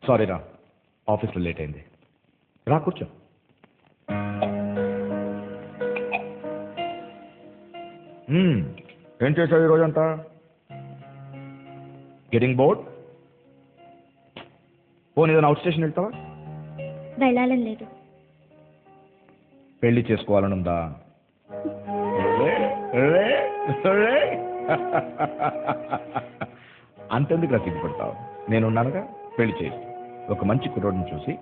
Sorry రా, ఆఫీస్లో late అయింది. రా కూర్చో. ఏం చేసావు ఈరోజంతా? Getting bored? పోనీ ఏదైనా అవుట్ స్టేషన్ వెళ్తావా? వెళ్ళాలని లేదు. పెళ్లి చేసుకోవాలని ఉందా? అంతెందుకు రా సిగ్గుపడతావు? నేనున్నానుగా, పెళ్లి చేసి ఒక మంచి కుర్రోడిని చూసి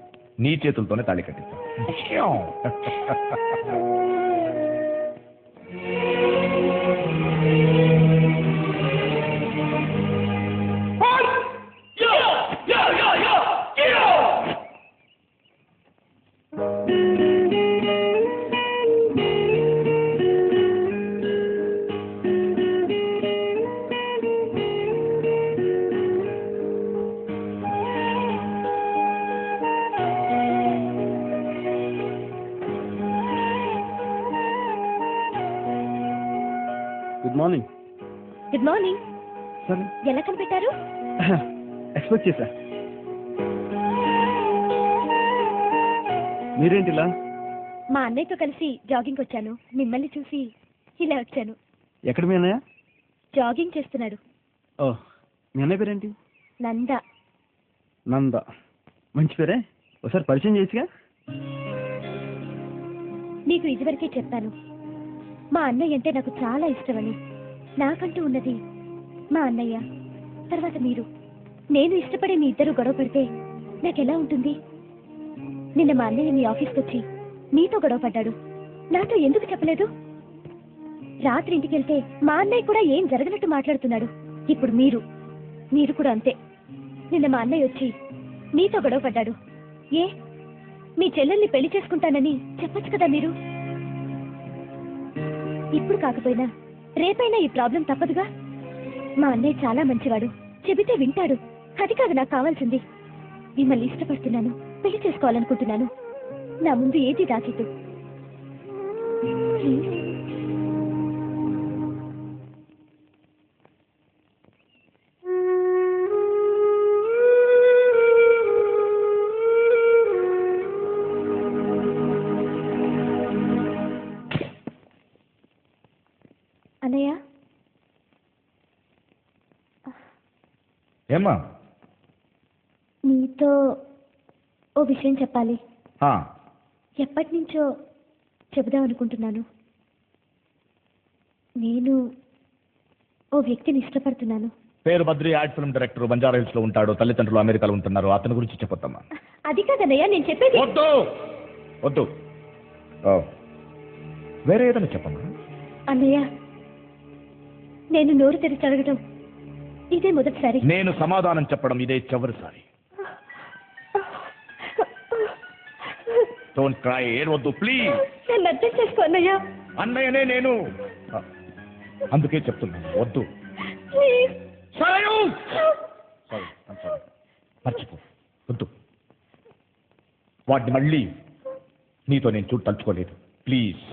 నీ చేతులతోనే తాళి కట్టిస్తా. Good morning. Good morning. సరే, ఎలా కనిపెట్టారు? ఎక్స్పెక్ట్ చేశా. మీరేంటిలా? మా అన్నయ్యతో కలిసి జాగింగ్ వచ్చాను. మిమ్మల్ని చూసి ఇలా వచ్చాను. ఎక్కడ మీ అన్నయ్య? జాగింగ్ చేస్తున్నాడు. ఓ, మీ అన్నయ్య పేరేంటి? నంద. నంద, మంచి పేరే. ఒకసారి పరిచయం చేసిగా. నీకు ఇదివరకే చెప్పాను, మా అన్నయ్య అంటే నాకు చాలా ఇష్టమని. నాకంటూ ఉన్నది మా అన్నయ్య, తర్వాత మీరు. నేను ఇష్టపడే మీ ఇద్దరు గొడవ పడితే నాకెలా ఉంటుంది? నిన్న మా అన్నయ్య మీ ఆఫీస్కి వచ్చి మీతో గొడవ పడ్డాడు. నాతో ఎందుకు చెప్పలేదు? రాత్రి ఇంటికి వెళ్తే మా అన్నయ్య కూడా ఏం జరగనట్టు మాట్లాడుతున్నాడు. ఇప్పుడు మీరు కూడా అంతే. నిన్న మా అన్నయ్య వచ్చి మీతో గొడవ పడ్డాడు. ఏ, మీ చెల్లెల్ని పెళ్లి చేసుకుంటానని చెప్పొచ్చు కదా మీరు. ఇప్పుడు కాకపోయినా రేపైనా ఈ ప్రాబ్లం తప్పదుగా. మా అన్నయ్య చాలా మంచివాడు, చెబితే వింటాడు. అది కాదు నాకు కావాల్సింది. మిమ్మల్ని ఇష్టపడుతున్నాను, పెళ్లి చేసుకోవాలనుకుంటున్నాను. నా ముందు ఏది దాచిద్దు. ప్లీజ్. అన్నయ్య, ఏమ్మా? నీతో ఓ విషయం చెప్పాలి. ఆ, ఎప్పటి నుంచో చెబుదాం అనుకుంటున్నాను. నేను ఓ వ్యక్తిని ఇష్టపడుతున్నాను. పేరు Badri, ad film director, Banjara hills లో ఉంటాడు. తల్లిదండ్రులు అమెరికాలో ఉంటున్నారు. అతని గురించి చెప్పొద్దమ్మా. అది కాదన్నయ్య నేను చెప్పేది. వద్దు వద్దు, వేరే ఏదైనా చెప్పమ్మా. అన్నయ్య, నేను నోరు తెరిచి అడగటం ఇదే మొదటిసారి. నేను సమాధానం చెప్పడం ఇదే చివరిసారి. డోంట్ క్రై, ఏడవద్దు ప్లీజ్. నన్ను అర్థం చేసుకో అన్నయ్య. అన్నయ్యనే నేను, అందుకే చెప్తున్నాను వద్దు. ప్లీజ్. మర్చిపో, వద్దు. వాటిని మళ్ళీ నీతో నేను చూడు తలుచుకోలేదు. ప్లీజ్.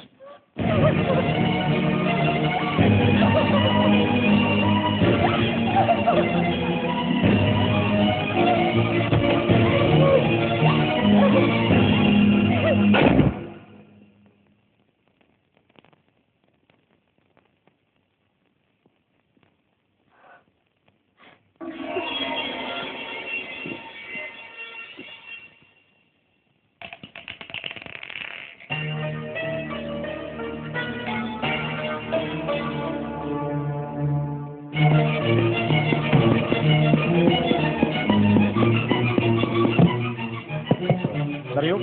సరియు,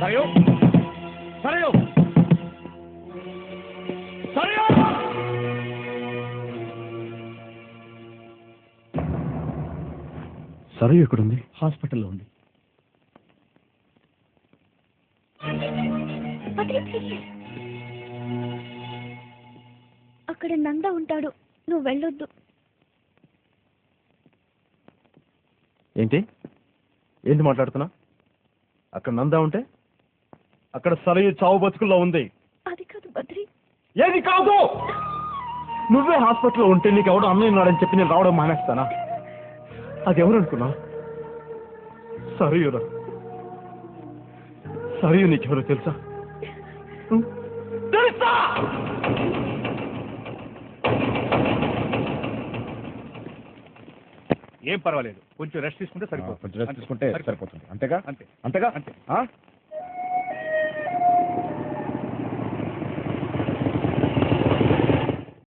సరియు, సరియు, సరియు. సరయు ఎక్కడుంది? హాస్పిటల్లో ఉంది. అక్కడ నంద ఉంటాడు, నువ్వు వెళ్ళొద్దు. ఏంటి ఏంటి మాట్లాడుతున్నా? అక్కడ నందా ఉంటే అక్కడ సరయు చావు బతుకుల్లో ఉంది. అది కాదు బద్రి. ఏది కాదు? నువ్వే హాస్పిటల్లో ఉంటే నీకు ఎవడో అన్నయ్య ఉన్నాడని చెప్పి నేను రావడం మానేస్తానా? అది ఎవరు అనుకున్నావు? సరయురా. సరయు నీకెవరో తెలుసా? తెలుసా? ఏం పర్వాలేదు, కొంచెం రెస్ట్ తీసుకుంటే సరిపోతుంది. కొంచెం రెస్ట్ తీసుకుంటే సరిపోతుంది. అంతేగా? అంతే అంతేగా? అంతే. ఆ?